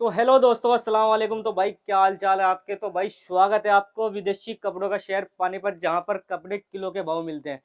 तो हेलो दोस्तों, अस्सलाम वालेकुम। तो भाई क्या हाल चाल है आपके। तो भाई स्वागत है आपको विदेशी कपड़ों का शहर पानीपत, जहां पर कपड़े किलो के भाव मिलते हैं।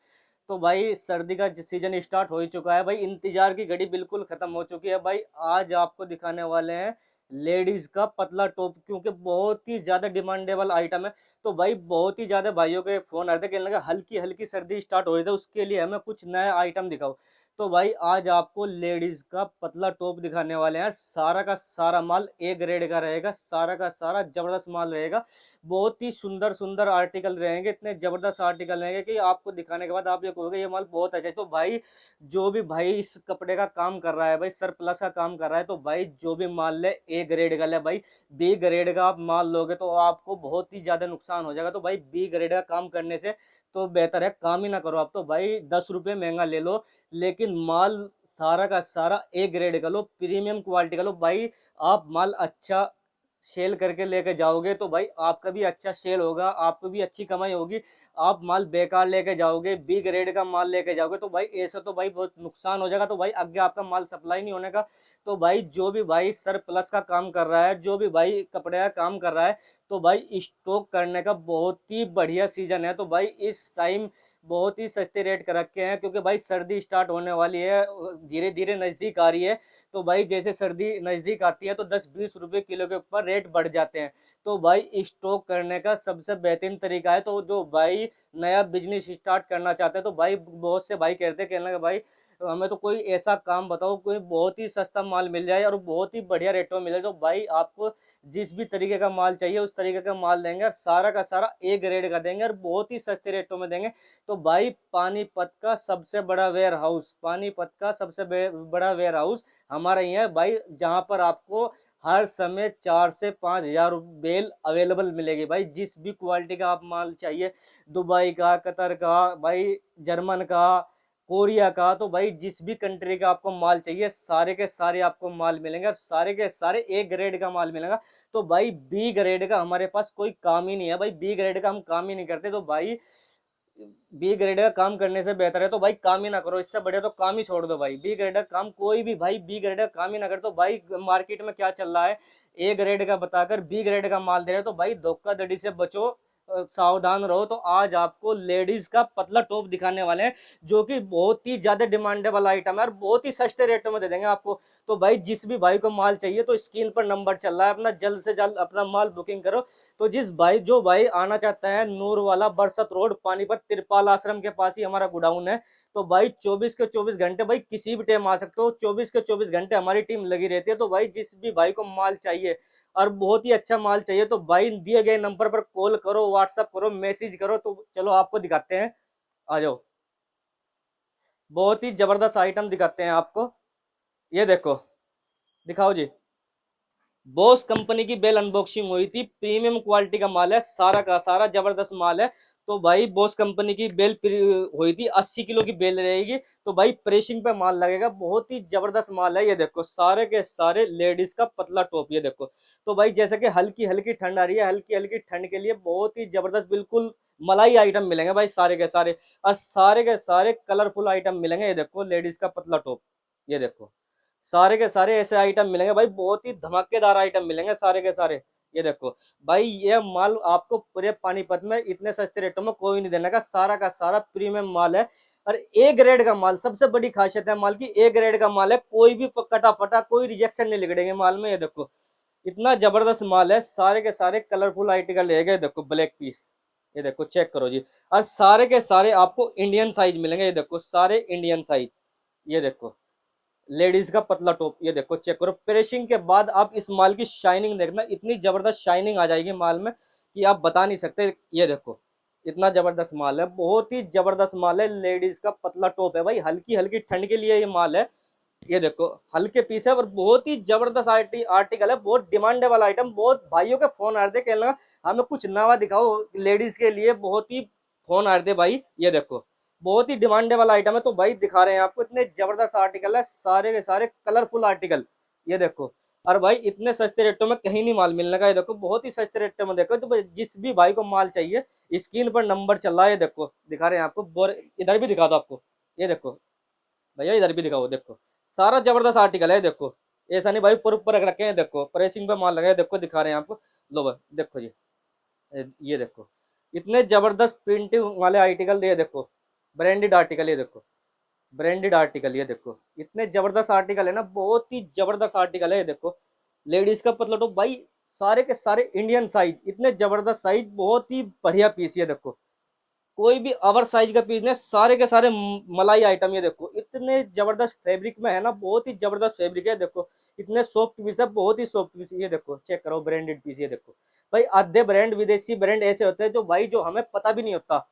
तो भाई सर्दी का सीजन स्टार्ट हो ही चुका है भाई, इंतजार की घड़ी बिल्कुल खत्म हो चुकी है भाई। आज आपको दिखाने वाले हैं लेडीज का पतला टॉप, क्योंकि बहुत ही ज्यादा डिमांडेबल आइटम है। तो भाई बहुत ही ज्यादा भाइयों के फोन आते, कहने लगा हल्की हल्की सर्दी स्टार्ट हो रही है, उसके लिए हमें कुछ नया आइटम दिखाओ। तो भाई आज आपको लेडीज का पतला टॉप दिखाने वाले हैं। सारा का सारा माल ए ग्रेड का रहेगा, सारा का सारा जबरदस्त माल रहेगा। बहुत ही सुंदर सुंदर आर्टिकल रहेंगे, इतने जबरदस्त आर्टिकल रहेंगे कि आपको दिखाने के बाद आप ये कहोगे ये माल बहुत अच्छा है। तो भाई जो भी भाई इस कपड़े का काम कर रहा है भाई, सर प्लस का काम कर रहा है, तो भाई जो भी माल ले ए ग्रेड का ले भाई। बी ग्रेड का आप माल लोगे तो आपको बहुत ही ज्यादा नुकसान हो जाएगा। तो भाई बी ग्रेड का काम करने से तो बेहतर है काम ही ना करो। आप तो भाई 10 रुपये महंगा ले लो, लेकिन माल सारा का सारा ए ग्रेड का लो, प्रीमियम क्वालिटी का लो भाई। आप माल अच्छा सेल करके लेके जाओगे तो भाई आपका भी अच्छा सेल होगा, आपको भी अच्छी कमाई होगी। आप माल बेकार लेके जाओगे, बी ग्रेड का माल लेके जाओगे, तो भाई ऐसा तो भाई बहुत नुकसान हो जाएगा। तो भाई आगे आपका माल सप्लाई नहीं होने का। तो भाई जो भी भाई सर प्लस का काम कर रहा है, जो भी भाई कपड़े का काम कर रहा है, तो भाई स्टॉक करने का बहुत ही बढ़िया सीजन है। तो भाई इस टाइम बहुत ही सस्ते रेट कर रखे हैं, क्योंकि भाई सर्दी स्टार्ट होने वाली है, धीरे धीरे नजदीक आ रही है। तो भाई जैसे सर्दी नजदीक आती है तो 10-20 रुपए किलो के ऊपर रेट बढ़ जाते हैं। तो भाई स्टॉक करने का सबसे बेहतरीन तरीका है। तो जो भाई नया बिजनेस स्टार्ट करना चाहते हैं, तो भाई बहुत से भाई कहते हैं, कहने लगे भाई हमें तो कोई ऐसा काम बताओ, कोई बहुत ही सस्ता माल मिल जाए और बहुत ही बढ़िया रेटों में मिल जाए। तो भाई आपको जिस भी तरीके का माल चाहिए उस तरीके का माल देंगे, और सारा का सारा ए ग्रेड का देंगे और बहुत ही सस्ते रेटों में देंगे। तो भाई पानीपत का सबसे बड़ा वेयर हाउस, पानीपत का सबसे बड़ा वेयर हाउस हमारा ही है भाई, जहां पर आपको हर समय 4 से 5 हजार बेल अवेलेबल मिलेगी भाई। जिस भी क्वालिटी का आप माल चाहिए, दुबई का, कतर का, भाई जर्मन का, कोरिया का, तो भाई जिस भी कंट्री का आपको माल चाहिए सारे के सारे आपको माल मिलेंगे, और सारे के सारे ए ग्रेड का माल मिलेगा। तो भाई बी ग्रेड का हमारे पास कोई काम ही नहीं है भाई, बी ग्रेड का हम काम ही नहीं करते। तो भाई बी ग्रेड का काम करने से बेहतर है तो भाई काम ही ना करो, इससे बढ़िया तो काम ही छोड़ दो भाई। बी ग्रेड का काम कोई भी भाई बी ग्रेड का काम ही ना करे। तो भाई मार्केट में क्या चल रहा है, ए ग्रेड का बताकर बी ग्रेड का माल दे रहे, तो भाई धोखाधड़ी से बचो, सावधान रहो। तो आज आपको लेडीज का पतला टॉप दिखाने वाले हैं, जो कि बहुत ही ज्यादा डिमांडेबल आइटम है और बहुत ही सस्ते रेटों में दे देंगे आपको। तो भाई जिस भी भाई को माल चाहिए तो स्क्रीन पर नंबर चल रहा है, अपना जल्द से जल्द अपना माल बुकिंग करो। तो जो भाई आना चाहता है, नूर वाला बरसत रोड पानीपत तिरपाल आश्रम के पास ही हमारा गोडाउन है। तो भाई 24 के 24 घंटे भाई किसी भी टाइम आ सकते हो, 24 के 24 घंटे हमारी टीम लगी रहती है। तो भाई जिस भी भाई को माल चाहिए और बहुत ही अच्छा माल चाहिए, तो भाई दिए गए नंबर पर कॉल करो, व्हाट्सअप करो, मैसेज करो। तो चलो आपको दिखाते हैं, आ जाओ। बहुत ही जबरदस्त आइटम दिखाते हैं आपको। ये देखो, दिखाओ जी। बोस कंपनी की बेल अनबॉक्सिंग हुई थी, प्रीमियम क्वालिटी का माल है, सारा का सारा जबरदस्त माल है। तो भाई बोस कंपनी की बेल हुई थी, 80 किलो की बेल रहेगी। तो भाई प्रेसिंग पे माल लगेगा, बहुत ही जबरदस्त माल है। ये देखो सारे के सारे लेडीज का पतला टॉप, ये देखो। तो भाई जैसे कि हल्की हल्की ठंड आ रही है, हल्की हल्की ठंड के लिए बहुत ही जबरदस्त बिल्कुल मलाई आइटम मिलेंगे भाई, सारे के सारे। और सारे के सारे कलरफुल आइटम मिलेंगे। ये देखो लेडीज का पतला टॉप, ये देखो सारे के सारे ऐसे आइटम मिलेंगे भाई, बहुत ही धमाकेदार आइटम मिलेंगे सारे के सारे। ये देखो भाई, ये माल आपको पूरे पानीपत में इतने सस्ते रेटों में कोई नहीं देने का, सारा का सारा प्रीमियम माल है। और ए ग्रेड का माल, सबसे बड़ी खासियत है माल की, ए ग्रेड का माल है, कोई भी कटा फटा कोई रिजेक्शन नहीं लिखड़ेंगे माल में। ये देखो इतना जबरदस्त माल है, सारे के सारे कलरफुल आर्टिकल रहेगा। ये देखो ब्लैक पीस, ये देखो चेक करो जी। और सारे के सारे आपको इंडियन साइज मिलेंगे, ये देखो सारे इंडियन साइज। ये देखो लेडीज का पतला टॉप, ये देखो चेक करो। प्रेसिंग के बाद आप इस माल की शाइनिंग देखना, इतनी जबरदस्त शाइनिंग आ जाएगी माल में कि आप बता नहीं सकते। ये देखो इतना जबरदस्त माल है, बहुत ही जबरदस्त माल है। लेडीज का पतला टॉप है भाई, हल्की हल्की ठंड के लिए ये माल है। ये देखो हल्के पीस है और बहुत ही जबरदस्त आर्टिकल है, बहुत डिमांडेबल आइटम। बहुत भाइयों के फोन आ रहे थे, कहने लगा हमें कुछ नवा दिखाओ लेडीज के लिए, बहुत ही फोन आ रहे थे भाई। ये देखो बहुत ही डिमांडेबल आइटम है, तो भाई दिखा रहे हैं आपको, इतने जबरदस्त आर्टिकल है, सारे के सारे कलरफुल आर्टिकल। ये देखो और भाई इतने सस्ते रेटों में कहीं नहीं माल मिलने का। ये देखो बहुत ही सस्ते रेटों में, देखो तो भाई जिस भी भाई को माल चाहिए स्क्रीन पर नंबर चल रहा है, देखो दिखा रहे हैं आपको। इधर भी दिखा दो आपको, ये देखो भैया, इधर भी दिखाओ, देखो सारा जबरदस्त आर्टिकल है। देखो ऐसा नहीं भाई, ऊपर ऊपर रख रखे हैं, देखो प्रेसिंग पे माल लगाए, देखो दिखा रहे हैं आपको। लो भाई देखो जी, ये देखो इतने जबरदस्त प्रिंटिंग वाले आर्टिकल, ये देखो ब्रांडेड आर्टिकल, ये देखो ब्रांडेड आर्टिकल, ये देखो इतने जबरदस्त आर्टिकल है ना, बहुत ही जबरदस्त आर्टिकल है। ये देखो लेडीज का पतला टॉप भाई, सारे के सारे इंडियन साइज, इतने जबरदस्त साइज, बहुत ही बढ़िया पीस। ये देखो कोई भी ओवर साइज का पीस नहीं, सारे के सारे मलाई आइटम। ये देखो इतने जबरदस्त फैब्रिक में है ना, बहुत ही जबरदस्त फैब्रिक है। देखो इतने सॉफ्ट पीस है, बहुत ही सॉफ्ट पीस। ये देखो चेक करो ब्रांडेड पीस। ये देखो भाई आधे ब्रांड, विदेशी ब्रांड ऐसे होते हैं जो भाई जो हमें पता भी नहीं होता,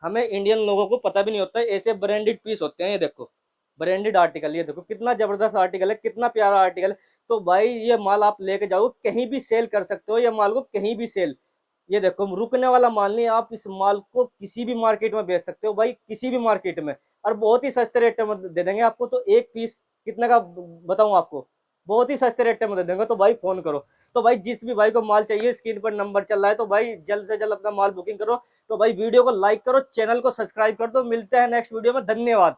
हमें इंडियन लोगों को पता भी नहीं होता है, ऐसे ब्रांडेड पीस होते हैं। ये देखो ब्रांडेड आर्टिकल, ये देखो कितना जबरदस्त आर्टिकल है, कितना प्यारा आर्टिकल है। तो भाई ये माल आप लेके जाओ, कहीं भी सेल कर सकते हो ये माल को, कहीं भी सेल। ये देखो रुकने वाला माल नहीं, आप इस माल को किसी भी मार्केट में बेच सकते हो भाई, किसी भी मार्केट में, और बहुत ही सस्ते रेट में दे देंगे आपको। तो एक पीस कितने का बताऊं आपको, बहुत ही सस्ते रेट में दे देंगे। तो भाई फोन करो। तो भाई जिस भी भाई को माल चाहिए, स्क्रीन पर नंबर चल रहा है, तो भाई जल्द से जल्द अपना माल बुकिंग करो। तो भाई वीडियो को लाइक करो, चैनल को सब्सक्राइब कर दो। मिलते हैं नेक्स्ट वीडियो में, धन्यवाद।